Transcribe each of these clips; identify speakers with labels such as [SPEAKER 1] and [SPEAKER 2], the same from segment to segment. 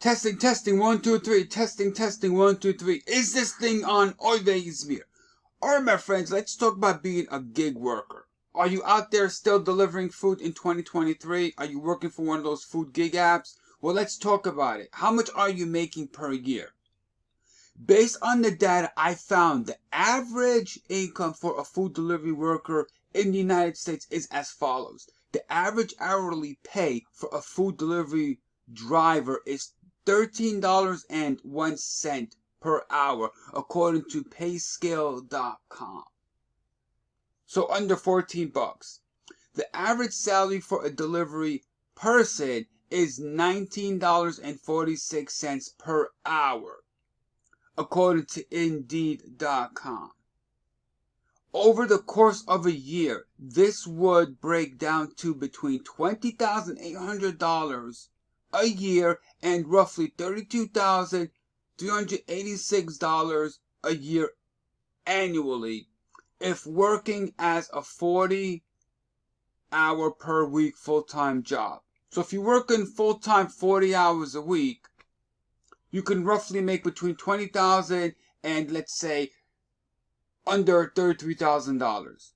[SPEAKER 1] Testing, testing, 1, 2, 3. Testing, testing, 1, 2, 3. Is this thing on? Always mir. Alright, my friends, let's talk about being a gig worker. Are you out there still delivering food in 2023? Are you working for one of those food gig apps? Well, let's talk about it. How much are you making per year? Based on the data, I found the average income for a food delivery worker in the United States is as follows. The average hourly pay for a food delivery driver is $13.01 per hour, according to payscale.com. So under 14 bucks. The average salary for a delivery person is $19.46 per hour, according to Indeed.com. Over the course of a year, this would break down to between $20,800 a year and roughly $32,386 a year annually if working as a 40-hour per week full-time job. So if you're working full-time 40 hours a week, you can roughly make between $20,000 and, let's say, under $33,000,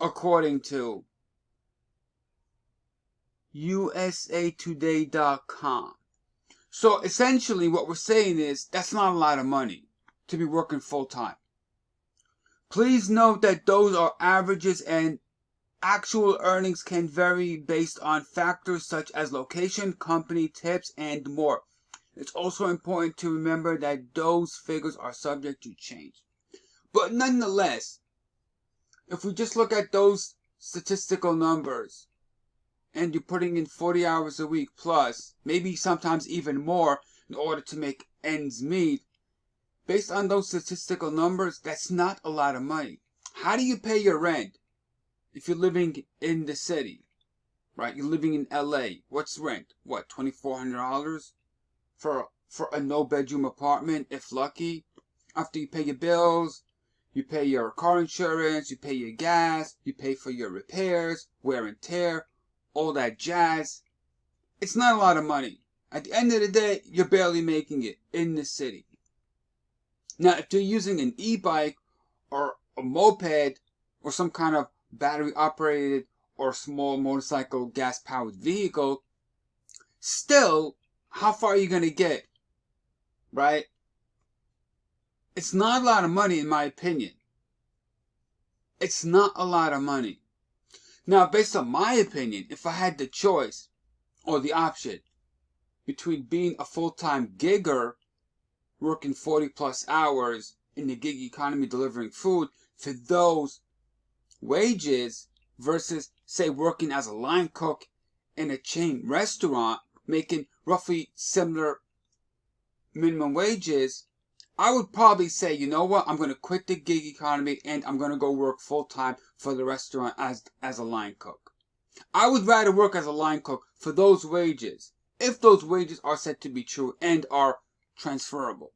[SPEAKER 1] according to usatoday.com. So essentially what we're saying is that's not a lot of money to be working full-time. Please note that those are averages and actual earnings can vary based on factors such as location, company, tips, and more. It's also important to remember that those figures are subject to change. But nonetheless, if we just look at those statistical numbers and you're putting in 40 hours a week plus, maybe sometimes even more in order to make ends meet, based on those statistical numbers, that's not a lot of money. How do you pay your rent if you're living in the city, right? You're living in LA. What's rent? What, $2,400 for a no-bedroom apartment, if lucky? After you pay your bills, you pay your car insurance, you pay your gas, you pay for your repairs, wear and tear, all that jazz. It's not a lot of money. At the end of the day, you're barely making it in the city. Now, if you're using an e-bike or a moped or some kind of battery-operated or small motorcycle gas-powered vehicle, still, how far are you going to get, right? It's not a lot of money, in my opinion. It's not a lot of money. Now, based on my opinion, if I had the choice or the option between being a full-time gigger, working 40 plus hours in the gig economy delivering food for those wages versus, say, working as a line cook in a chain restaurant making roughly similar minimum wages, I would probably say, you know what, I'm going to quit the gig economy and I'm going to go work full-time for the restaurant as a line cook. I would rather work as a line cook for those wages, if those wages are said to be true and are transferable,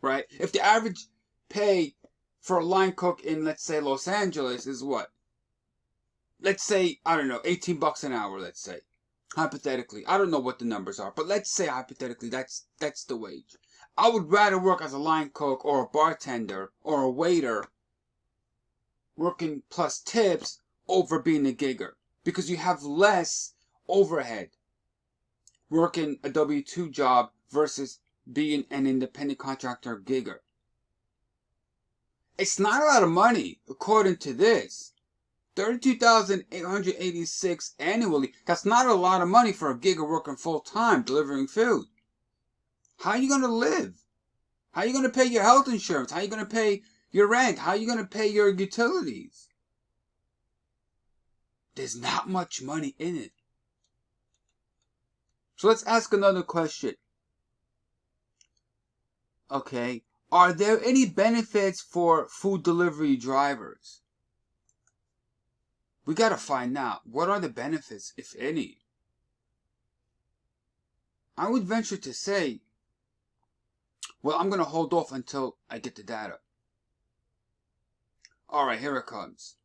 [SPEAKER 1] right? If the average pay for a line cook in, let's say, Los Angeles is what? Let's say, I don't know, 18 bucks an hour, let's say. Hypothetically. I don't know what the numbers are, but let's say hypothetically that's the wage. I would rather work as a line cook or a bartender or a waiter working plus tips over being a gigger because you have less overhead working a W-2 job versus being an independent contractor gigger. It's not a lot of money, according to this. $32,886 annually. That's not a lot of money for a gigger working full-time delivering food. How are you going to live? How are you going to pay your health insurance? How are you going to pay your rent? How are you going to pay your utilities? There's not much money in it. So let's ask another question. Okay, are there any benefits for food delivery drivers? We gotta find out. What are the benefits, if any? I would venture to say, well, I'm gonna hold off until I get the data. Alright, here it comes.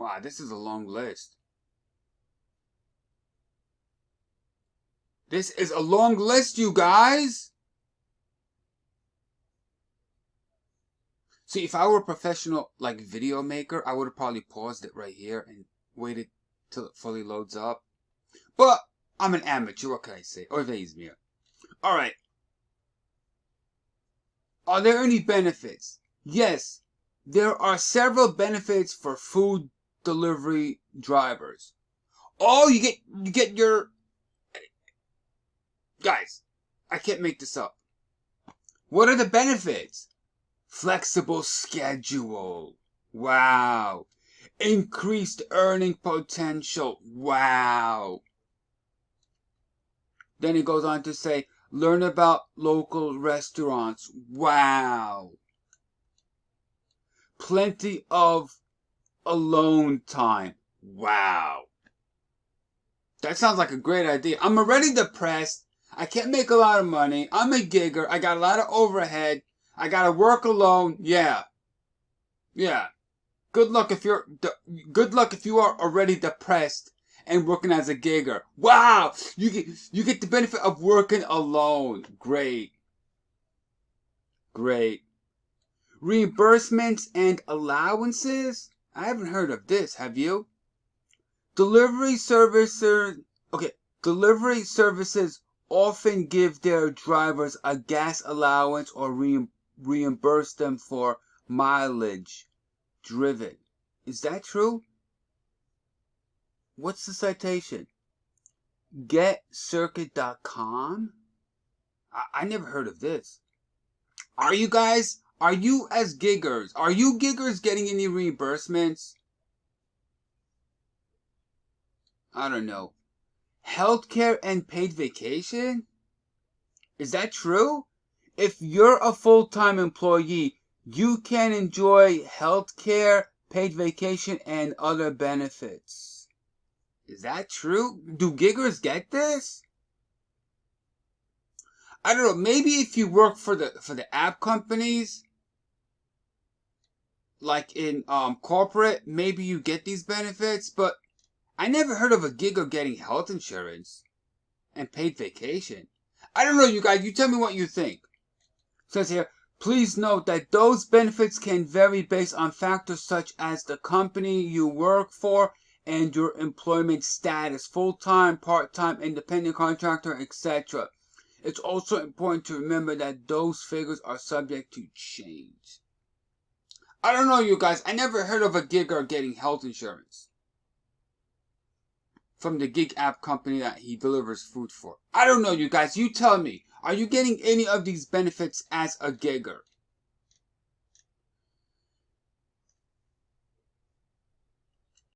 [SPEAKER 1] Wow, this is a long list. This is a long list, you guys. See, if I were a professional, like, video maker, I would have probably paused it right here and waited till it fully loads up. But I'm an amateur, what can I say? Always me. Alright. Are there any benefits? Yes, there are several benefits for food delivery drivers. Oh, you get your... Guys, I can't make this up. What are the benefits? Flexible schedule. Wow. Increased earning potential. Wow. Then it goes on to say, learn about local restaurants. Wow. Plenty of alone time. Wow. That sounds like a great idea. I'm already depressed. I can't make a lot of money. I'm a gigger. I got a lot of overhead. I gotta work alone. Yeah. Yeah. Good luck if you are already depressed and working as a gigger. Wow! You get the benefit of working alone. Great. Great. Reimbursements and allowances? I haven't heard of this, have you? Delivery services often give their drivers a gas allowance or reimburse them for mileage driven. Is that true? What's the citation? GetCircuit.com? I never heard of this. Are you as giggers getting any reimbursements? I don't know. Healthcare and paid vacation? Is that true? If you're a full-time employee, you can enjoy healthcare, paid vacation, and other benefits. Is that true? Do giggers get this? I don't know. Maybe if you work for the app companies, like in corporate, maybe you get these benefits, but I never heard of a gigger getting health insurance and paid vacation. I don't know, you guys. You tell me what you think. It says here, please note that those benefits can vary based on factors such as the company you work for and your employment status, full-time, part-time, independent contractor, etc. It's also important to remember that those figures are subject to change. I don't know, you guys. I never heard of a gigger getting health insurance from the gig app company that he delivers food for. I don't know, you guys. You tell me. Are you getting any of these benefits as a gigger?